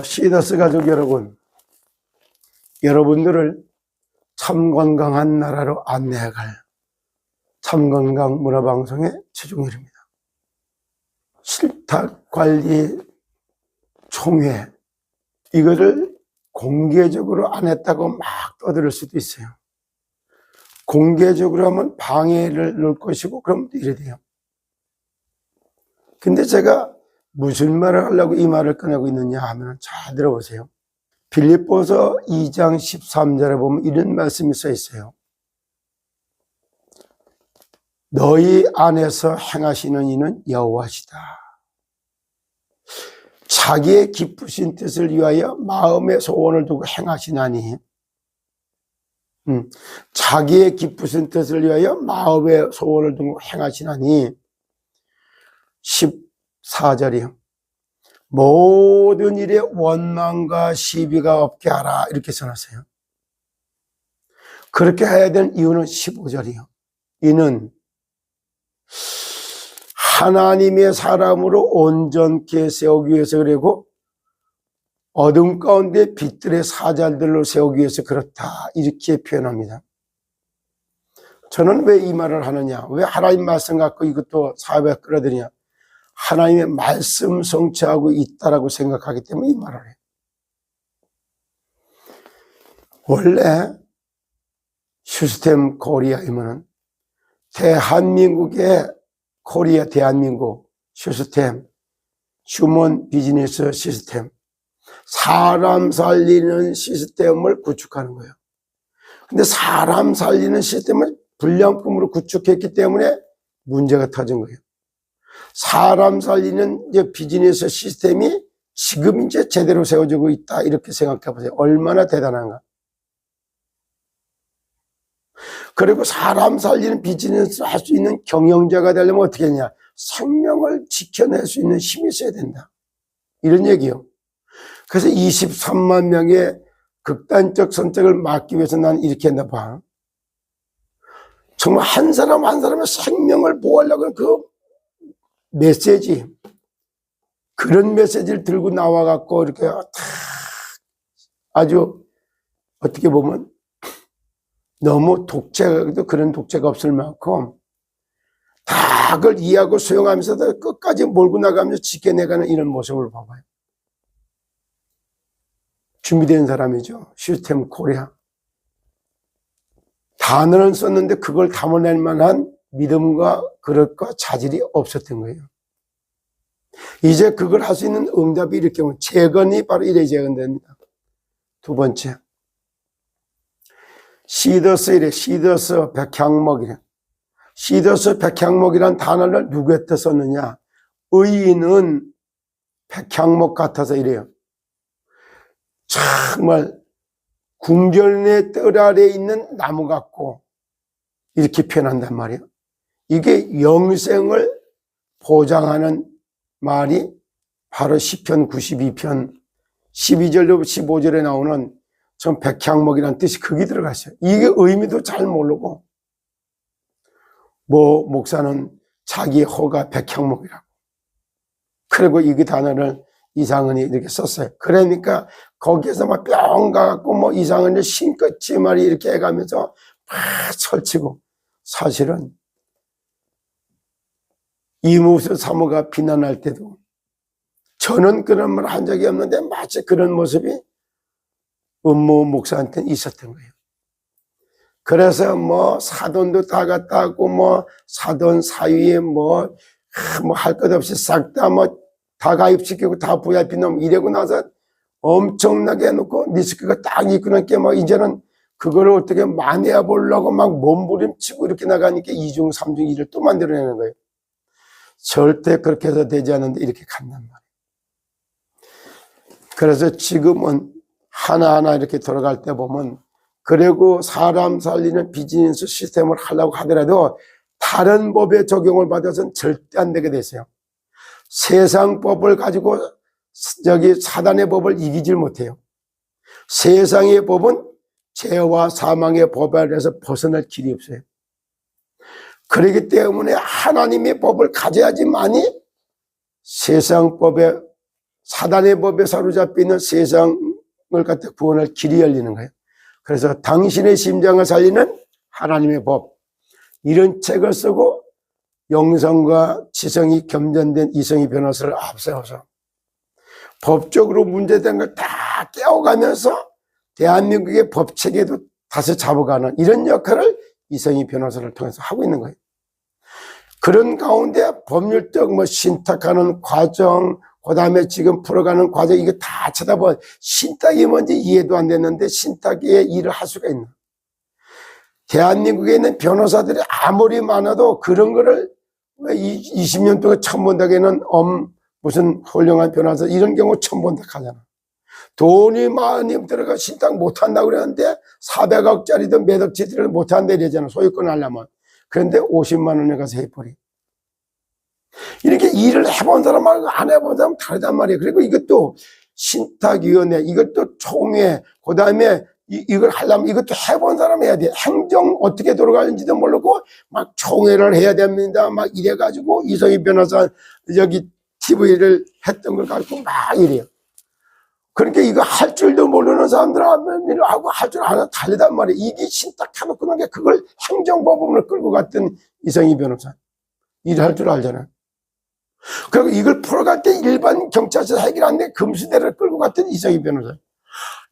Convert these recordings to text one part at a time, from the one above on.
시더스 가족 여러분, 여러분들을 참 건강한 나라로 안내해갈 참건강 문화방송의 최종일입니다. 실탁관리 총회, 이거를 공개적으로 안 했다고 막 떠들 수도 있어요. 공개적으로 하면 방해를 넣을 것이고, 그럼 이래 돼요. 근데 제가 무슨 말을 하려고 이 말을 꺼내고 있느냐 하면 잘 들어보세요. 빌립보서 2장 13절에 보면 이런 말씀이 써 있어요. 너희 안에서 행하시는 이는 여호와시다. 자기의 기쁘신 뜻을 위하여 마음의 소원을 두고 행하시나니, 자기의 기쁘신 뜻을 위하여 마음의 소원을 두고 행하시나니, 14절이요. 모든 일에 원망과 시비가 없게 하라, 이렇게 써놨어요. 그렇게 해야 되는 이유는 15절이요. 이는 하나님의 사람으로 온전케 세우기 위해서 그리고 어둠 가운데 빛들의 사자들로 세우기 위해서 그렇다, 이렇게 표현합니다. 저는 왜 이 말을 하느냐, 왜 하나님 말씀 갖고 이것도 사회에 끌어들이냐, 하나님의 말씀 성취하고 있다라고 생각하기 때문에 이 말을 해요. 원래 시스템 코리아이면은 대한민국의 코리아, 대한민국 시스템, 휴먼 비즈니스 시스템, 사람 살리는 시스템을 구축하는 거예요. 근데 사람 살리는 시스템을 불량품으로 구축했기 때문에 문제가 터진 거예요. 사람 살리는 이제 비즈니스 시스템이 지금 이제 제대로 세워지고 있다, 이렇게 생각해 보세요. 얼마나 대단한가. 그리고 사람 살리는 비즈니스를 할 수 있는 경영자가 되려면 어떻게 했냐, 생명을 지켜낼 수 있는 힘이 있어야 된다, 이런 얘기요. 그래서 23만 명의 극단적 선택을 막기 위해서 난 이렇게 했나 봐. 정말 한 사람 한 사람의 생명을 보호하려고 하는 그 메시지, 그런 메시지를 들고 나와갖고 이렇게 아주 어떻게 보면 너무 독재도 그런 독재가 없을 만큼 다 그걸 이해하고 수용하면서도 끝까지 몰고 나가면서 지켜내가는 이런 모습을 봐봐요. 준비된 사람이죠. 시스템 코리아. 단어는 썼는데 그걸 담아낼 만한 믿음과 그릇과 자질이 없었던 거예요. 이제 그걸 할 수 있는 응답이 이렇게 오면 재건이 바로 이래 재건됩니다. 두 번째, 시더스 이래, 시더스 백향목이래. 시더스 백향목이란 단어를 누구한테 썼느냐, 의인은 백향목 같아서 이래요. 정말 궁전의 뜰 아래에 있는 나무 같고, 이렇게 표현한단 말이에요. 이게 영생을 보장하는 말이 바로 시편 92편 12절로 15절에 나오는 전 백향목이라는 뜻이 거기 들어갔어요. 이게 의미도 잘 모르고, 목사는 자기의 허가 백향목이라고. 그리고 이 단어를 이상은이 이렇게 썼어요. 그러니까 거기에서 막 뿅 가갖고 이상은이 신끝이 말이 이렇게 해가면서 막 설치고, 사실은 이무수 사모가 비난할 때도 저는 그런 말 한 적이 없는데 마치 그런 모습이 음모 목사한테는 있었던 거예요. 그래서 사돈도 다 갖다 하고 사돈 사위에 할 것 없이 싹 다 가입시키고 다 VIP 놈 이러고 나서 엄청나게 해놓고 리스크가 딱 있고 나니까 이제는 그거를 어떻게 만회해 보려고 막 몸부림치고 이렇게 나가니까 2중 3중 1을 또 만들어내는 거예요. 절대 그렇게 해서 되지 않는데 이렇게 간단 말이에요. 그래서 지금은 하나하나 이렇게 돌아갈 때 보면, 그리고 사람 살리는 비즈니스 시스템을 하려고 하더라도 다른 법의 적용을 받아서는 절대 안 되게 되세요. 세상 법을 가지고 사단의 법을 이기질 못해요. 세상의 법은 죄와 사망의 법 아래에서 벗어날 길이 없어요. 그렇기 때문에 하나님의 법을 가져야지만이 세상 법에 사단의 법에 사로잡혀 있는 세상을 갖다 구원할 길이 열리는 거예요. 그래서 당신의 심장을 살리는 하나님의 법, 이런 책을 쓰고 영성과 지성이 겸전된 이성희 변호사를 앞세워서 법적으로 문제된 걸 다 깨워가면서 대한민국의 법체계도 다시 잡아가는 이런 역할을 이성희 변호사를 통해서 하고 있는 거예요. 그런 가운데 법률적 신탁하는 과정, 그 다음에 지금 풀어가는 과정, 이거 다 쳐다봐. 신탁이 뭔지 이해도 안 됐는데 신탁의 일을 할 수가 있나. 대한민국에 있는 변호사들이 아무리 많아도 그런 거를 20년 동안 처음 본다기에는 무슨 훌륭한 변호사 이런 경우 처음 본다 하잖아. 돈이 많이 들어가 신탁 못한다고 그랬는데 400억짜리도 몇 억짜리를 못한다 이러잖아. 소유권 하려면. 그런데 50만 원에 가서 해버리. 이렇게 일을 해본 사람하고 안 해본 사람 다르단 말이에요. 그리고 이것도 신탁위원회, 이것도 총회, 그 다음에 이걸 하려면 이것도 해본 사람 해야 돼. 행정 어떻게 돌아가는지도 모르고 막 총회를 해야 됩니다. 막 이래가지고 이성희 변호사 여기 TV를 했던 걸 가지고 막 이래요. 그러니까 이거 할 줄도 모르는 사람들하고 할 줄 아는 다르단 말이에요. 이게 신탁 해놓고 난 게 그걸 행정법원으로 끌고 갔던 이성희 변호사. 일할 줄 알잖아. 그리고 이걸 풀어갈 때 일반 경찰서 해결 안 돼 금수대를 끌고 갔던 이성희 변호사.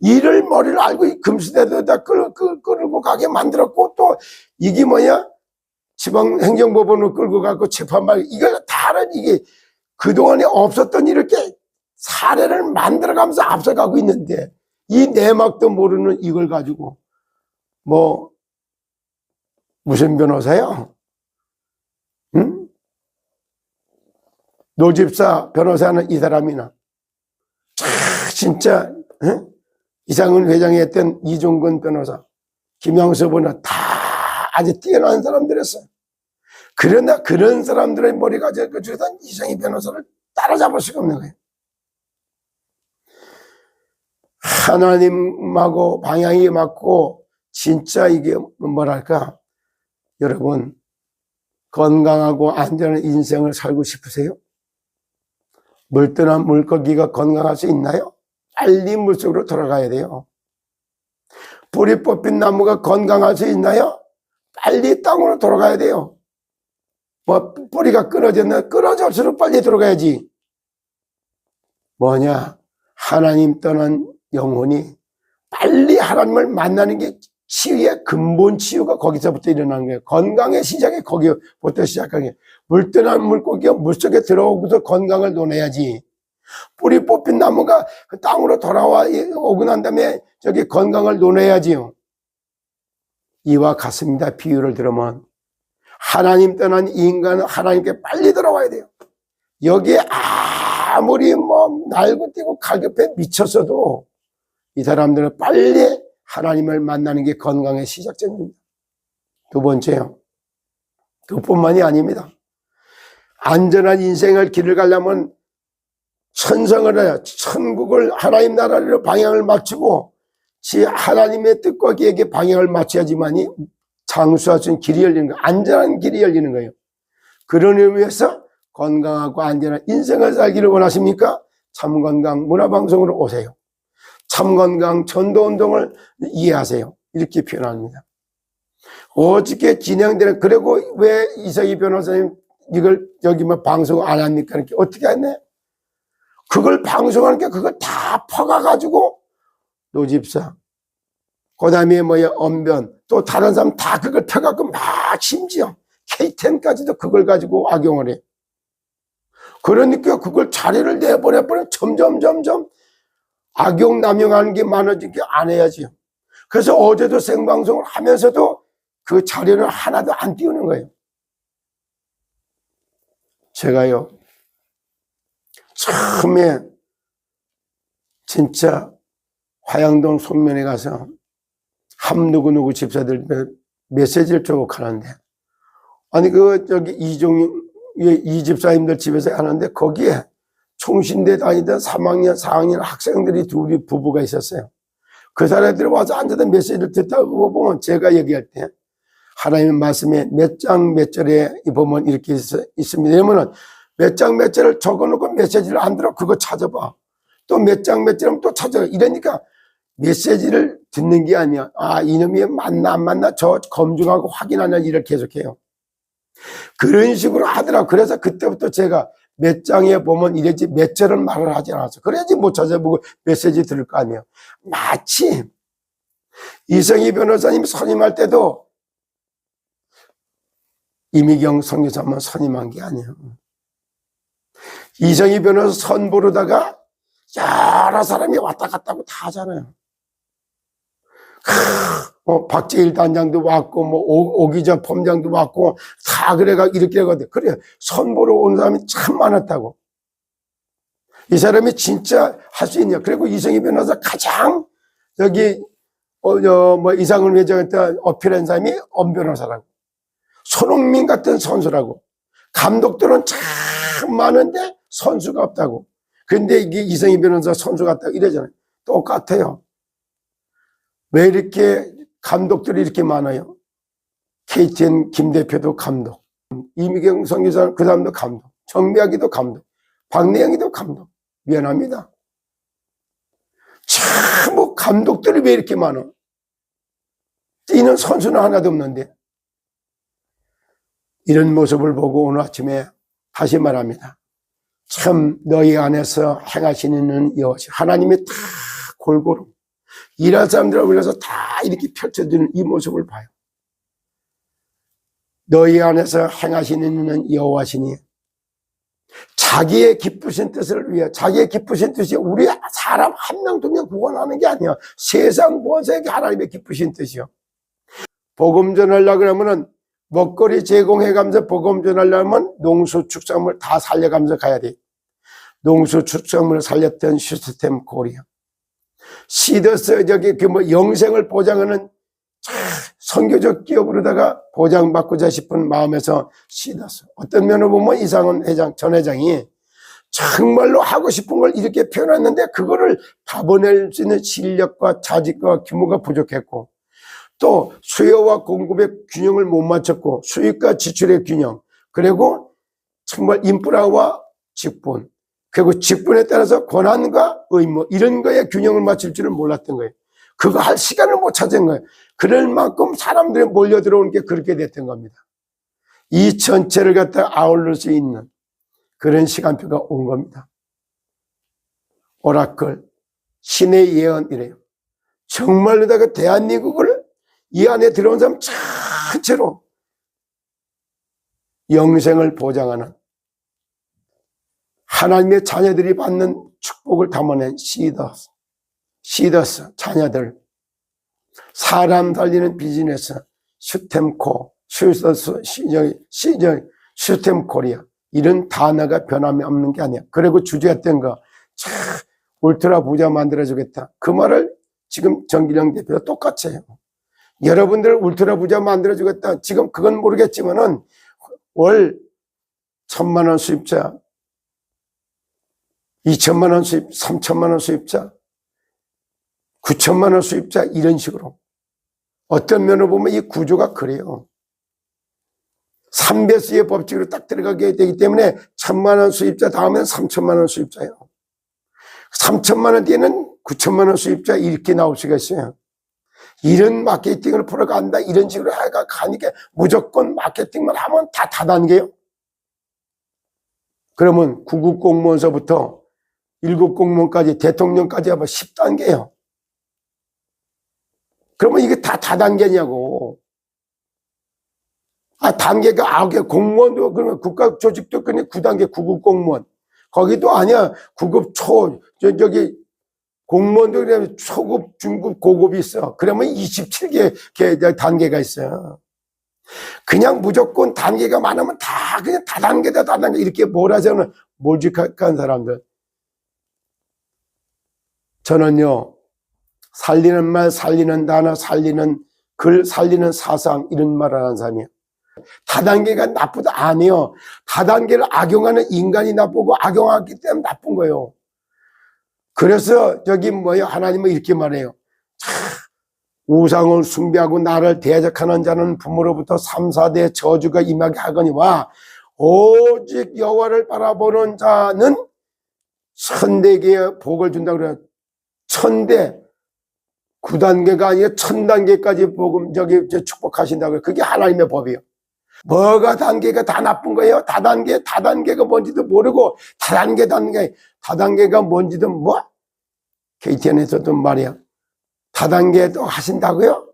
일을 머리를 알고 이 금수대에다 끌고 가게 만들었고 또 이게 뭐야? 지방행정법원으로 끌고 가고 재판말 이걸 다른 이게 그동안에 없었던 이렇게 사례를 만들어가면서 앞서가고 있는데 이 내막도 모르는 이걸 가지고 무슨 변호사요? 응? 노집사 변호사는 이 사람이나 진짜 응? 이상은 회장이 했던 이종근 변호사, 김영수 변호사 다 아주 뛰어난 사람들이었어요. 그러나 그런 사람들의 머리가 저던 이성희 변호사를 따라잡을 수가 없는 거예요. 하나님하고 방향이 맞고 진짜 이게 뭐랄까 여러분 건강하고 안전한 인생을 살고 싶으세요? 물떠난 물고기가 건강할 수 있나요? 빨리 물속으로 돌아가야 돼요. 뿌리 뽑힌 나무가 건강할 수 있나요? 빨리 땅으로 돌아가야 돼요. 뿌리가 끊어졌나? 끊어질수록 빨리 들어가야지. 뭐냐? 하나님 떠난 영혼이 빨리 하나님을 만나는 게 치유의 근본 치유가 거기서부터 일어나는 거예요. 건강의 시작이 거기부터 시작하는 거예요. 물떠난 물고기가 물속에 들어오고서 건강을 논해야지. 뿌리 뽑힌 나무가 땅으로 돌아오고 난 다음에 저기 건강을 논해야지요. 이와 같습니다. 비유를 들으면 하나님 떠난 인간은 하나님께 빨리 들어와야 돼요. 여기에 아무리 날고 뛰고 갈급해 미쳤어도 이 사람들은 빨리 하나님을 만나는 게 건강의 시작점입니다. 두 번째요. 그뿐만이 아닙니다. 안전한 인생을 길을 가려면 천성을 해야 천국을 하나님 나라로 방향을 맞추고 하나님의 뜻과 계획에 방향을 맞춰야지만이 장수할 수 있는 길이 열리는 거예요. 안전한 길이 열리는 거예요. 그런 의미에서 건강하고 안전한 인생을 살기를 원하십니까? 참건강 문화방송으로 오세요. 참건강 전도운동을 이해하세요. 이렇게 표현합니다. 어떻게 진행되는, 그리고 왜 이성희 변호사님 이걸 여기 방송 안 합니까? 이렇게 어떻게 했네? 그걸 방송하는 게 그걸 다 퍼가가지고 노집사, 그 다음에 언변, 또 다른 사람 다 그걸 펴갖고 막 심지어 K10까지도 그걸 가지고 악용을 해. 그러니까 그걸 자료를 내보내버려 점점 악용 남용하는 게 많아지게 안 해야지요. 그래서 어제도 생방송을 하면서도 그 자료는 하나도 안 띄우는 거예요. 제가요 처음에 진짜 화양동 송면에 가서 누구 집사들 메시지를 주고 가는데, 아니 저기 이 집사님들 집에서 하는데 거기에 총신대 다니던 3학년 4학년 학생들이 둘이 부부가 있었어요. 그 사람들이 와서 앉아서 메시지를 듣다고 보면 제가 얘기할 때 하나님의 말씀에 몇 장 몇 절에 보면 이렇게 있습니다. 왜냐면은 몇 장 몇 절을 적어놓고 메시지를 안 들어 그거 찾아봐. 또 몇 장 몇 장 또 찾아가. 이러니까 메시지를 듣는 게 아니야. 아, 이놈이 맞나 안 맞나 저 검증하고 확인하는 일을 계속해요. 그런 식으로 하더라고. 그래서 그때부터 제가 몇 장에 보면 이래지 몇 절은 말을 하지 않았어. 그래야지 못 찾아보고 메시지 들을 거 아니에요. 마치 이성희 변호사님 선임할 때도 이미경 선교사만 선임한 게 아니에요. 이성희 변호사 선보르다가 여러 사람이 왔다 갔다 하고 다 하잖아요. 박재일 단장도 왔고, 오기자 펌장도 왔고, 다 그래가 이렇게 하거든. 그래, 선보러 온 사람이 참 많았다고. 이 사람이 진짜 할 수 있냐. 그리고 이성희 변호사 가장, 이상을 회장한테 어필한 사람이 엄 변호사라고. 손흥민 같은 선수라고. 감독들은 참 많은데 선수가 없다고. 근데 이게 이성희 변호사 선수 같다고 이러잖아요. 똑같아요. 왜 이렇게 감독들이 이렇게 많아요? KTN 김 대표도 감독, 이미경 선교사 그 사람도 감독, 정비하기도 감독, 박내영이도 감독. 미안합니다. 참 감독들이 왜 이렇게 많아? 뛰는 선수는 하나도 없는데. 이런 모습을 보고 오늘 아침에 다시 말합니다. 참 너희 안에서 행하시는 여호와 하나님이 다 골고루 일할 사람들을 위해서 다 이렇게 펼쳐주는 이 모습을 봐요. 너희 안에서 행하시는 여호와시니 자기의 기쁘신 뜻을 위해, 자기의 기쁘신 뜻이 우리 사람 한 명 두 명 구원하는 게 아니야. 세상 모세에게 하나님의 기쁘신 뜻이요. 복음 전하려고 그러면은 먹거리 제공해가면서 복음 전하려면 농수축산물 다 살려가면서 가야 돼. 농수축산물을 살렸던 시스템 코리아. 시더스 영생을 보장하는 선교적 기업으로다가 보장받고자 싶은 마음에서 시더스. 어떤 면을 보면 이상은 전 회장이 정말로 하고 싶은 걸 이렇게 표현했는데 그거를 다 보낼 수 있는 실력과 자질과 규모가 부족했고, 또 수요와 공급의 균형을 못 맞췄고, 수익과 지출의 균형, 그리고 정말 인프라와 직분, 그리고 직분에 따라서 권한과 의무 이런 거에 균형을 맞출 줄은 몰랐던 거예요. 그거 할 시간을 못 찾은 거예요. 그럴 만큼 사람들이 몰려 들어오는 게 그렇게 됐던 겁니다. 이 전체를 갖다 아울릴 수 있는 그런 시간표가 온 겁니다. 오라클, 신의 예언이래요. 정말로다가 대한민국을 이 안에 들어온 사람 전체로 영생을 보장하는 하나님의 자녀들이 받는 축복을 담아낸 시더스 자녀들, 사람 살리는 비즈니스, 슈템코, 슈템 코리아 이런 단어가 변함이 없는 게 아니야. 그리고 주제했던 거 울트라 부자 만들어주겠다. 그 말을 지금 정기령 대표가 똑같이 해요. 여러분들 울트라 부자 만들어주겠다. 지금 그건 모르겠지만은 월 1,000만 원 수입자, 2천만 원 수입, 3천만 원 수입자, 9천만 원 수입자 이런 식으로. 어떤 면을 보면 이 구조가 그래요. 3배수의 법칙으로 딱 들어가게 되기 때문에 1,000만 원 수입자 다음엔 3천만 원 수입자예요. 3천만 원 뒤에는 9천만 원 수입자 이렇게 나올 수가 있어요. 이런 마케팅을 풀어간다 이런 식으로 가니까 무조건 마케팅만 하면 다 다단계요. 그러면 9급 공무원서부터 1급 공무원까지 대통령까지 하면 10단계예요. 그러면 이게 다 다단계냐고. 단계가 9개, 공무원도 그러면 국가조직도 그냥 9단계 9급 공무원. 거기도 아니야. 9급 공무원도 그러면 초급, 중급, 고급이 있어. 그러면 27개 단계가 있어요. 그냥 무조건 단계가 많으면 다 그냥 다단계다 다단계 이렇게 몰아서는 몰직한 사람들. 저는요, 살리는 말, 살리는 단어, 살리는 글, 살리는 사상 이런 말을 하는 사람이에요. 다단계가 나쁘다 아니에요. 다단계를 악용하는 인간이 나쁘고 악용하기 때문에 나쁜 거예요. 그래서 하나님은 이렇게 말해요. 우상을 숭배하고 나를 대적하는 자는 부모로부터 3, 4대 저주가 임하게 하거니와 오직 여호와를 바라보는 자는 천대계의 복을 준다고 그래요. 천대, 9단계가 아니라 1000단계까지 복음, 축복하신다고 그래요. 그게 하나님의 법이에요. 뭐가 단계가 다 나쁜 거예요? 다단계가 뭔지도 모르고, 다단계가 뭔지도 KTN에서도 말이야. 다단계도 하신다고요?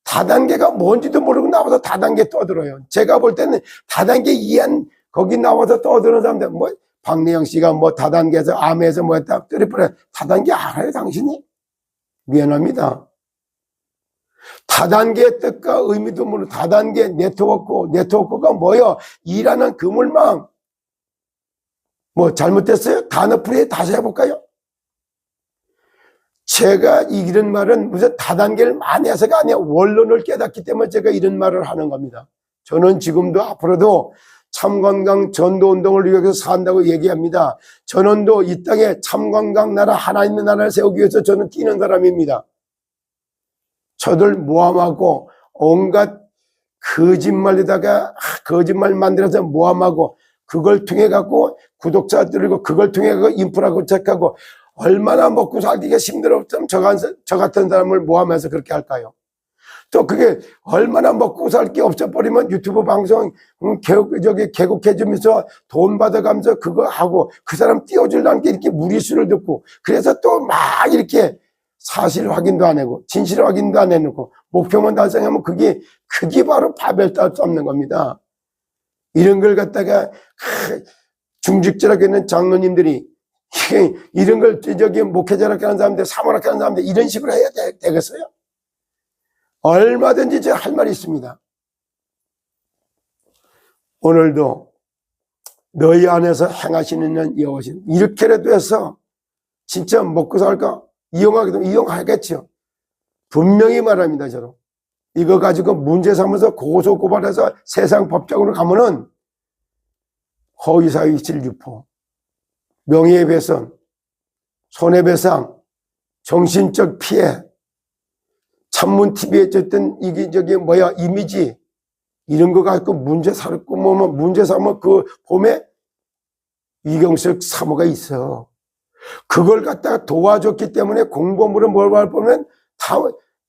다단계가 뭔지도 모르고 나와서 다단계 떠들어요. 제가 볼 때는 다단계 이해한, 거기 나와서 떠드는 사람들, 박내영 씨가 다단계에서, 암에서 했다, 트리플에, 다단계 알아요, 당신이? 미안합니다. 다단계의 뜻과 의미도 모르고, 다단계 네트워크가 뭐예요? 일하는 그물망. 잘못됐어요? 단어풀이 다시 해볼까요? 제가 이런 말은 무슨 다단계를 많이 해서가 아니라 원론을 깨닫기 때문에 제가 이런 말을 하는 겁니다. 저는 지금도 앞으로도 참건강 전도운동을 위해서 산다고 얘기합니다. 전원도 이 땅에 참건강 나라, 하나님의 나라를 세우기 위해서 저는 뛰는 사람입니다. 저들 모함하고 온갖 거짓말에다가 거짓말 만들어서 모함하고 그걸 통해 갖고 구독자들이고 그걸 통해 갖고 인프라 구축하고 얼마나 먹고 살기가 힘들었으면 저 같은 사람을 모함해서 그렇게 할까요? 또 그게 얼마나 먹고 살 게 없어버리면 유튜브 방송 개국해주면서 돈 받아가면서 그거 하고 그 사람 띄워주려는 게 이렇게 무리수를 듣고 그래서 또 막 이렇게 사실 확인도 안 하고 진실 확인도 안 해놓고 목표만 달성하면 그게 바로 바벨탑 쌓는 겁니다. 이런 걸 갖다가 중직자라고 있는 장로님들이 이런 걸 목회자라고 하는 사람들, 사모라고 하는 사람들 이런 식으로 해야 되겠어요? 얼마든지 제가 할 말이 있습니다. 오늘도 너희 안에서 행하시는 여호와신 이렇게라도 해서 진짜 먹고 살까? 이용하겠죠. 분명히 말합니다. 저는 이거 가지고 문제 삼아서 고소 고발해서 세상 법적으로 가면은 허위사실을 유포, 명예훼손, 손해배상, 정신적 피해, 찬문TV에 어쨌든 이게 이미지 이런 거 가지고 문제 삼고 문제 삼으면 그 봄에 이경석 사모가 있어. 그걸 갖다가 도와줬기 때문에 공범으로 뭘 보면 다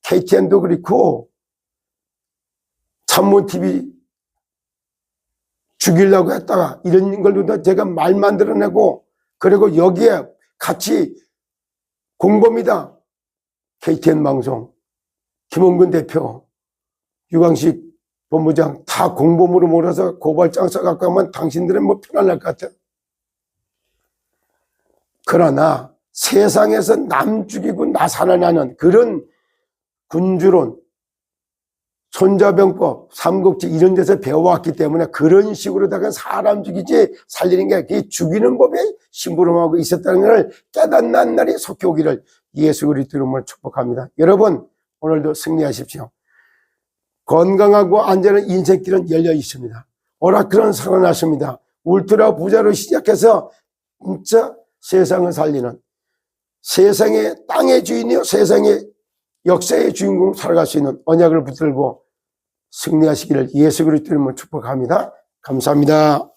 KTN도 그렇고 찬문TV 죽이려고 했다가 이런 걸로 제가 말 만들어내고 그리고 여기에 같이 공범이다. KTN 방송, 김홍근 대표, 유광식 본부장 다 공범으로 몰아서 고발장 써갖고 하면 당신들은 편안할 것 같아. 그러나 세상에서 남 죽이고 나 살아나는 그런 군주론, 손자병법, 삼국지 이런 데서 배워왔기 때문에 그런 식으로다가 사람 죽이지 살리는 게 그게 죽이는 법에 심부름하고 있었다는 걸 깨닫는 날이 속히 오기를 예수 그리스도 이름으로 축복합니다. 여러분 오늘도 승리하십시오. 건강하고 안전한 인생길은 열려 있습니다. 오라클은 살아났습니다. 울트라 부자로 시작해서 진짜 세상을 살리는 세상의 땅의 주인이요 세상의 역사의 주인공 살아갈 수 있는 언약을 붙들고 승리하시기를 예수 그리스도 이름으로 축복합니다. 감사합니다.